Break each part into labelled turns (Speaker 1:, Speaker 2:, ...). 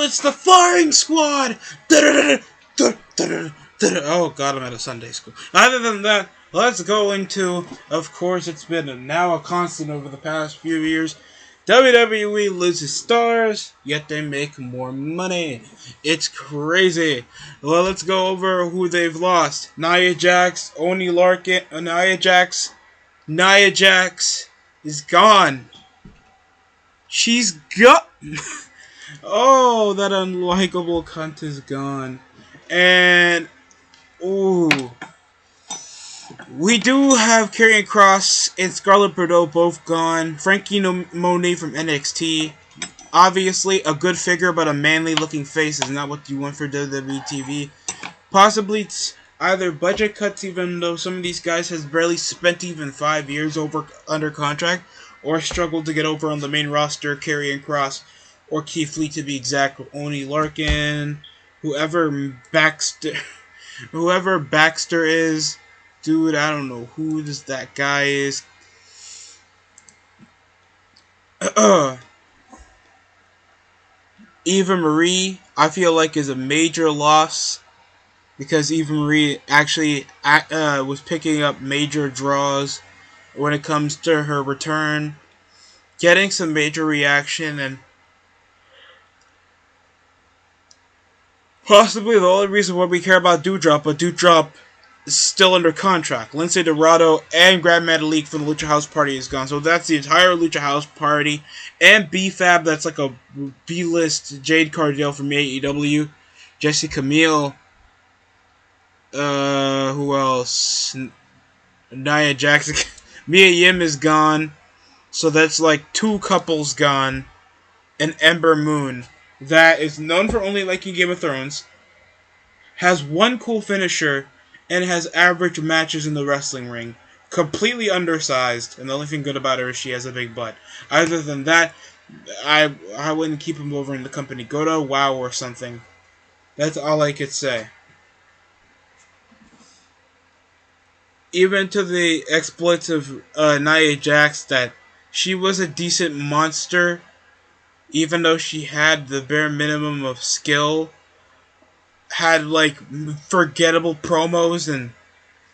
Speaker 1: it's the firing squad! Oh god, I'm at a Sunday school. Other than that, let's go into, of course, it's been now a constant over the past few years. WWE loses stars, yet they make more money. It's crazy. Well, let's go over who they've lost. Nia Jax, Oni Larkin, Nia Jax is gone. She's gone. Oh, that unlikable cunt is gone. And, ooh. We do have Karrion Kross and Scarlett Bordeaux both gone. Frankie Monet from NXT. Obviously, a good figure, but a manly-looking face is not what you want for WWE TV. Possibly it's either budget cuts, even though some of these guys has barely spent even 5 years under contract, or struggled to get over on the main roster, Karrion Kross, or Keith Lee to be exact, Oni Larkin, whoever Baxter is. Dude, I don't know who that guy is. Eva Marie, I feel like, is a major loss, because Eva Marie actually was picking up major draws when it comes to her return, getting some major reaction, and possibly the only reason why we care about Doudrop, but Doudrop is still under contract. Lindsay Dorado and Grand Metalik from the Lucha House Party is gone. So that's the entire Lucha House Party. And B-Fab, that's like a B-list Jade Cargill from AEW. Jesse Camille. Who else? Nia Jackson. Mia Yim is gone. So that's like 2 couples gone. And Ember Moon, that is known for only liking Game of Thrones, has one cool finisher, and has average matches in the wrestling ring. Completely undersized, and the only thing good about her is she has a big butt. Other than that, I wouldn't keep him over in the company. Go to WoW or something. That's all I could say. Even to the exploits of Nia Jax, that she was a decent monster, even though she had the bare minimum of skill, had like forgettable promos, and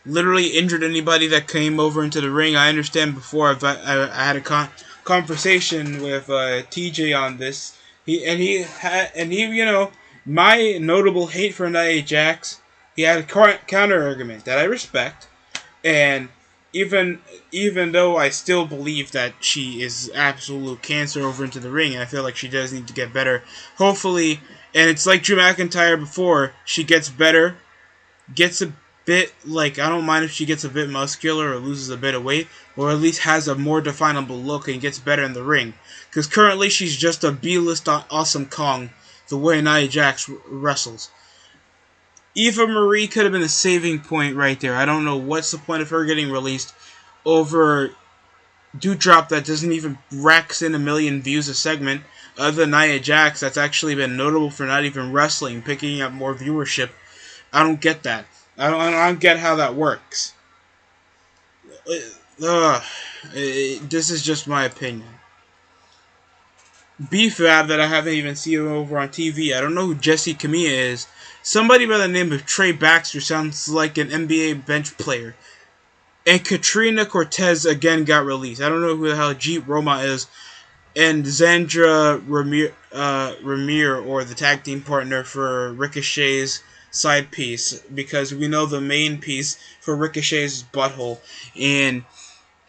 Speaker 1: literally injured anybody that came over into the ring. I understand before I had a conversation with TJ on this. He you know, my notable hate for Nia Jax, he had a counter argument that I respect, and even though I still believe that she is absolute cancer over into the ring, and I feel like she does need to get better. Hopefully, and it's like Drew McIntyre before, she gets better, gets a bit, like, I don't mind if she gets a bit muscular or loses a bit of weight, or at least has a more definable look and gets better in the ring. Because currently she's just a B-list Awesome Kong, the way Nia Jax wrestles. Eva Marie could have been a saving point right there. I don't know what's the point of her getting released over Doudrop that doesn't even racks in 1 million views a segment, other than Nia Jax that's actually been notable for not even wrestling, picking up more viewership. I don't get that. I don't get how that works. This is just my opinion. B-Fab that I haven't even seen over on TV. I don't know who Jesse Camilla is. Somebody by the name of Trey Baxter sounds like an NBA bench player. And Katrina Cortez again got released. I don't know who the hell Jeet Roma is. And Zandra Ramir, or the tag team partner for Ricochet's side piece, because we know the main piece for Ricochet's butthole. And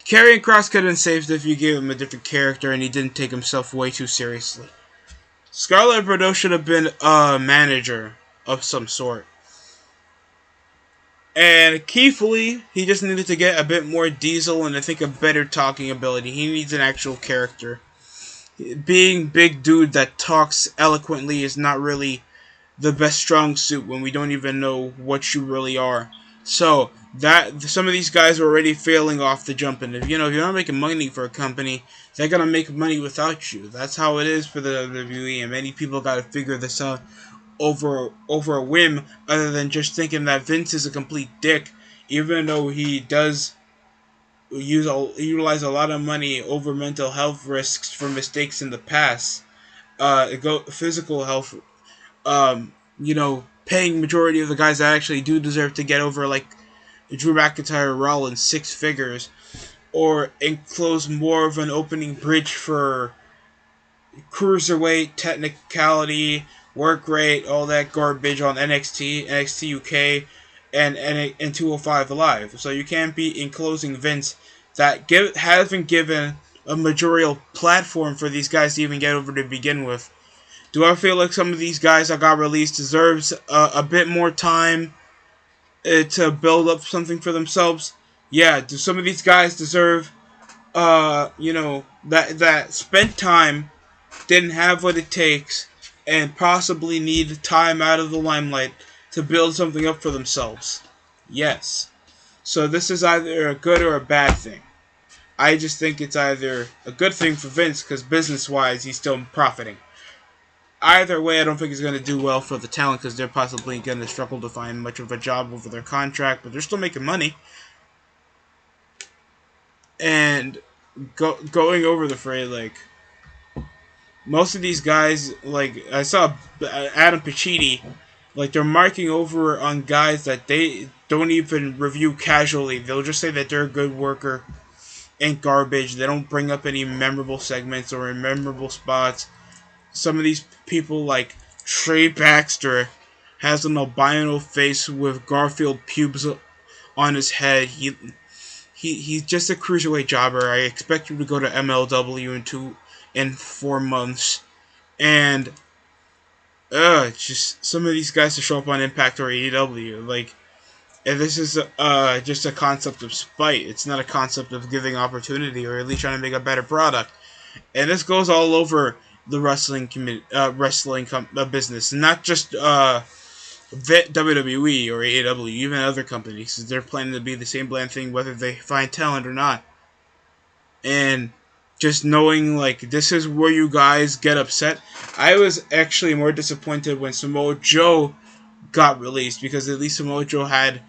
Speaker 1: Karrion Kross could have been saved if you gave him a different character and he didn't take himself way too seriously. Scarlett Bordeaux should have been a manager of some sort. And Keith Lee, he just needed to get a bit more diesel and I think a better talking ability. He needs an actual character. Being big dude that talks eloquently is not really the best strong suit when we don't even know what you really are. So that some of these guys are already failing off the jump, and if you're not making money for a company, they're gonna make money without you. That's how it is for the WWE, and many people gotta figure this out over a whim, other than just thinking that Vince is a complete dick, even though he does utilize a lot of money over mental health risks for mistakes in the past. Physical health paying majority of the guys that actually do deserve to get over, like Drew McIntyre or Rollins, six figures, or enclose more of an opening bridge for cruiserweight technicality, work rate, all that garbage on NXT UK, and 205 Live. So you can't be enclosing Vince that has been given a majorial platform for these guys to even get over to begin with. Do I feel like some of these guys that got released deserves a bit more time to build up something for themselves? Yeah. Do some of these guys deserve that spent time, didn't have what it takes, and possibly need time out of the limelight to build something up for themselves? Yes. So this is either a good or a bad thing. I just think it's either a good thing for Vince because business-wise he's still profiting. Either way, I don't think he's going to do well for the talent because they're possibly going to struggle to find much of a job over their contract, but they're still making money. And going over the fray, like, most of these guys, like, I saw Adam Pacitti, like, they're marking over on guys that they don't even review casually. They'll just say that they're a good worker and garbage. They don't bring up any memorable segments or memorable spots. Some of these people, like Trey Baxter, has an albino face with Garfield pubes on his head. He's just a cruiserweight jobber. I expect you to go to MLW in 4 months, and just some of these guys to show up on Impact or AEW. Like, and this is just a concept of spite. It's not a concept of giving opportunity or at least trying to make a better product. And this goes all over the business, not just WWE or AEW, even other companies. They're planning to be the same bland thing whether they find talent or not. And just knowing, like, this is where you guys get upset. I was actually more disappointed when Samoa Joe got released because at least Samoa Joe had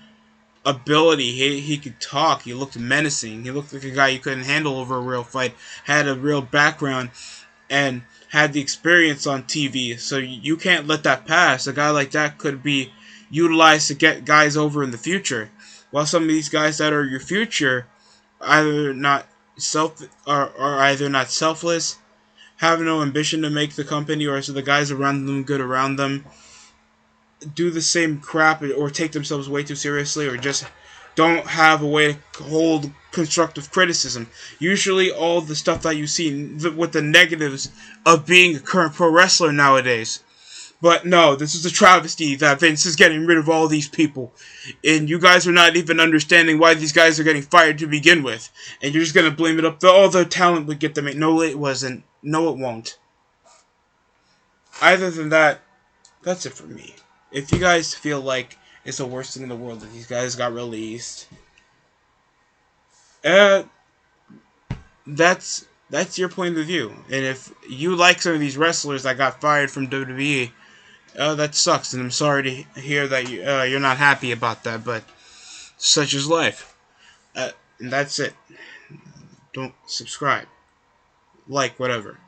Speaker 1: ability. He could talk. He looked menacing. He looked like a guy you couldn't handle over a real fight. Had a real background and had the experience on TV. So you can't let that pass. A guy like that could be utilized to get guys over in the future. While some of these guys that are your future either not are either not selfless, have no ambition to make the company, or so the guys around them good around them do the same crap or take themselves way too seriously or just don't have a way to hold constructive criticism. Usually all the stuff that you see with the negatives of being a current pro wrestler nowadays. But no, this is a travesty that Vince is getting rid of all these people. And you guys are not even understanding why these guys are getting fired to begin with. And you're just going to blame it up to all their talent would get them. No, it wasn't. No, it won't. Other than that, that's it for me. If you guys feel like it's the worst thing in the world that these guys got released, uh, that's your point of view. And if you like some of these wrestlers that got fired from WWE, that sucks. And I'm sorry to hear that you're not happy about that. But such is life. And that's it. Don't subscribe, like, whatever.